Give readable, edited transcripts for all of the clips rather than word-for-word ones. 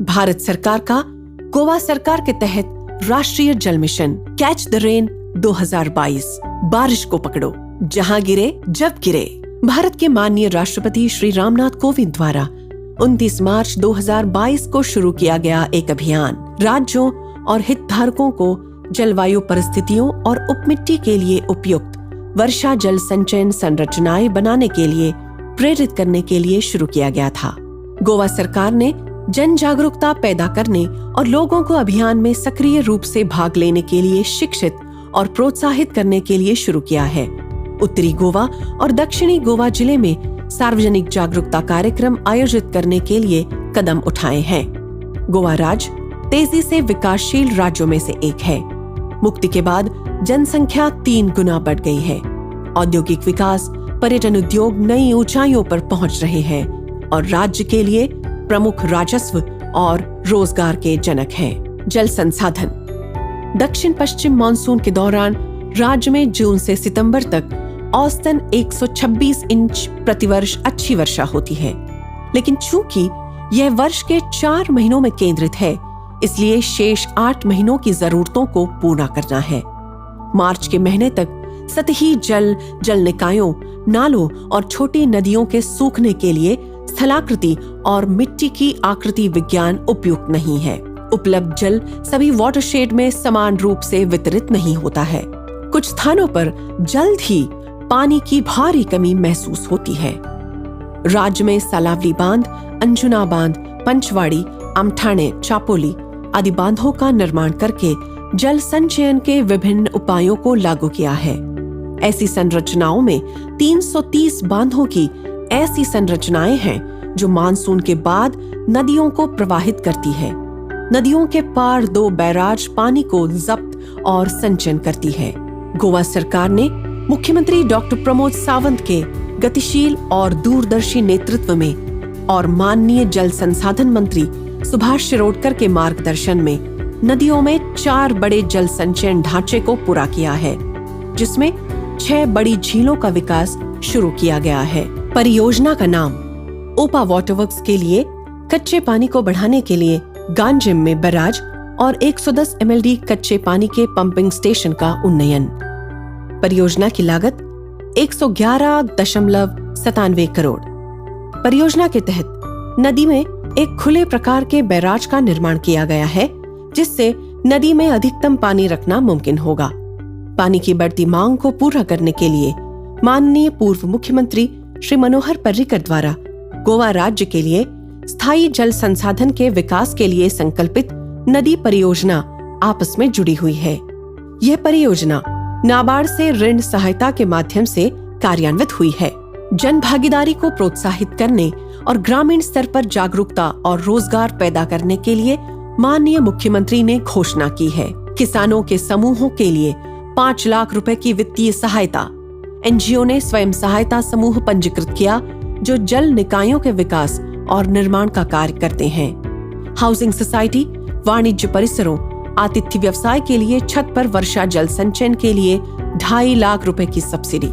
भारत सरकार का गोवा सरकार के तहत राष्ट्रीय जल मिशन कैच द रेन 2022 बारिश को पकड़ो जहां गिरे जब गिरे। भारत के माननीय राष्ट्रपति श्री रामनाथ कोविंद द्वारा 29 मार्च 2022 को शुरू किया गया एक अभियान राज्यों और हितधारकों को जलवायु परिस्थितियों और उपमिट्टी के लिए उपयुक्त वर्षा जल संचयन संरचनाएं बनाने के लिए प्रेरित करने के लिए शुरू किया गया था। गोवा सरकार ने जन जागरूकता पैदा करने और लोगों को अभियान में सक्रिय रूप से भाग लेने के लिए शिक्षित और प्रोत्साहित करने के लिए शुरू किया है। उत्तरी गोवा और दक्षिणी गोवा जिले में सार्वजनिक जागरूकता कार्यक्रम आयोजित करने के लिए कदम उठाए हैं। गोवा राज्य तेजी से विकासशील राज्यों में से एक है। मुक्ति के बाद जनसंख्या 3 गुना बढ़ गई है। औद्योगिक विकास, पर्यटन उद्योग नई ऊंचाइयों पर पहुंच रहे हैं और राज्य के लिए प्रमुख राजस्व और रोजगार के जनक हैं। जल संसाधन। दक्षिण पश्चिम मानसून के दौरान राज्य में जून से सितंबर तक औसतन 126 इंच प्रतिवर्ष अच्छी वर्षा होती है, लेकिन चूंकि यह वर्ष के 4 महीनों में केंद्रित है, इसलिए शेष 8 महीनों की जरूरतों को पूरा करना है। मार्च के महीने तक सतही जल निकायों, नालों और छोटी नदियों के सूखने के लिए स्थलाकृति और मिट्टी की आकृति विज्ञान उपयुक्त नहीं है। उपलब्ध जल सभी वाटरशेड में समान रूप से वितरित नहीं होता है। कुछ स्थानों पर जल्द ही पानी की भारी कमी महसूस होती है। राज्य में सालावली बांध, अंजुना बांध, पंचवाड़ी, अमठाणे, चापोली आदि बांधों का निर्माण करके जल संचयन के विभिन्न उपायों को लागू किया है। ऐसी संरचनाओं में 330 बांधों की ऐसी संरचनाएं हैं जो मानसून के बाद नदियों को प्रवाहित करती है। नदियों के पार 2 बैराज पानी को जब्त और संचयन करती है। गोवा सरकार ने मुख्यमंत्री डॉक्टर प्रमोद सावंत के गतिशील और दूरदर्शी नेतृत्व में और माननीय जल संसाधन मंत्री सुभाष शिरोडकर के मार्गदर्शन में नदियों में 4 बड़े जल संचयन ढांचे को पूरा किया है, जिसमें 6 बड़ी झीलों का विकास शुरू किया गया है। परियोजना का नाम ओपा वाटरवर्क्स के लिए कच्चे पानी को बढ़ाने के लिए गांजिम में बैराज और 110 MLD कच्चे पानी के पंपिंग स्टेशन का उन्नयन। परियोजना की लागत 111.97 करोड़। परियोजना के तहत नदी में एक खुले प्रकार के बैराज का निर्माण किया गया है, जिससे नदी में अधिकतम पानी रखना मुमकिन होगा। पानी की बढ़ती मांग को पूरा करने के लिए माननीय पूर्व मुख्यमंत्री श्री मनोहर पर्रिकर द्वारा गोवा राज्य के लिए स्थायी जल संसाधन के विकास के लिए संकल्पित नदी परियोजना आपस में जुड़ी हुई है। यह परियोजना नाबार्ड से ऋण सहायता के माध्यम से कार्यान्वित हुई है। जन भागीदारी को प्रोत्साहित करने और ग्रामीण स्तर पर जागरूकता और रोजगार पैदा करने के लिए माननीय मुख्यमंत्री ने घोषणा की है। किसानों के समूहों के लिए 5 लाख रुपए की वित्तीय सहायता। NGO ने स्वयं सहायता समूह पंजीकृत किया जो जल निकायों के विकास और निर्माण का कार्य करते हैं। हाउसिंग सोसाइटी वाणिज्य परिसरों, आतिथ्य व्यवसाय के लिए छत पर वर्षा जल संचयन के लिए 2.5 लाख रुपए की subsidy.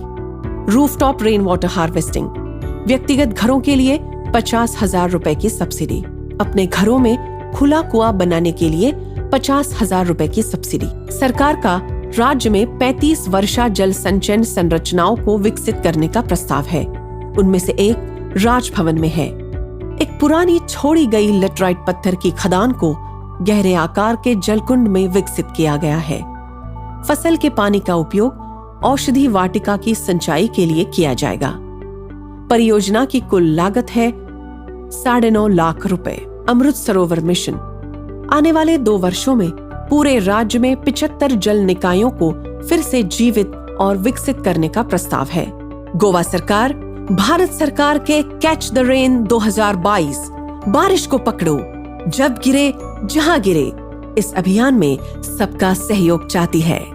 Rooftop rain water harvesting, व्यक्तिगत घरों के लिए 50,000 रुपए की सब्सिडी। अपने घरों में खुला कुआं बनाने के लिए 50,000 रुपए की सब्सिडी। सरकार का राज्य में 35 वर्षा जल संचयन संरचनाओं को विकसित करने का प्रस्ताव है। उनमें से एक राजभवन में है। एक पुरानी छोड़ी गई लेटराइट पत्थर की खदान को गहरे आकार के जलकुंड में विकसित किया गया है। फसल के पानी का उपयोग औषधि वाटिका की सिंचाई के लिए किया जाएगा। परियोजना की कुल लागत है 9.5 लाख रुपए। अमृत सरोवर मिशन आने वाले 2 वर्षों में पूरे राज्य में 75 जल निकायों को फिर से जीवित और विकसित करने का प्रस्ताव है। गोवा सरकार भारत सरकार के कैच द रेन 2022 बारिश को पकड़ो जब गिरे जहां गिरे इस अभियान में सबका सहयोग चाहती है।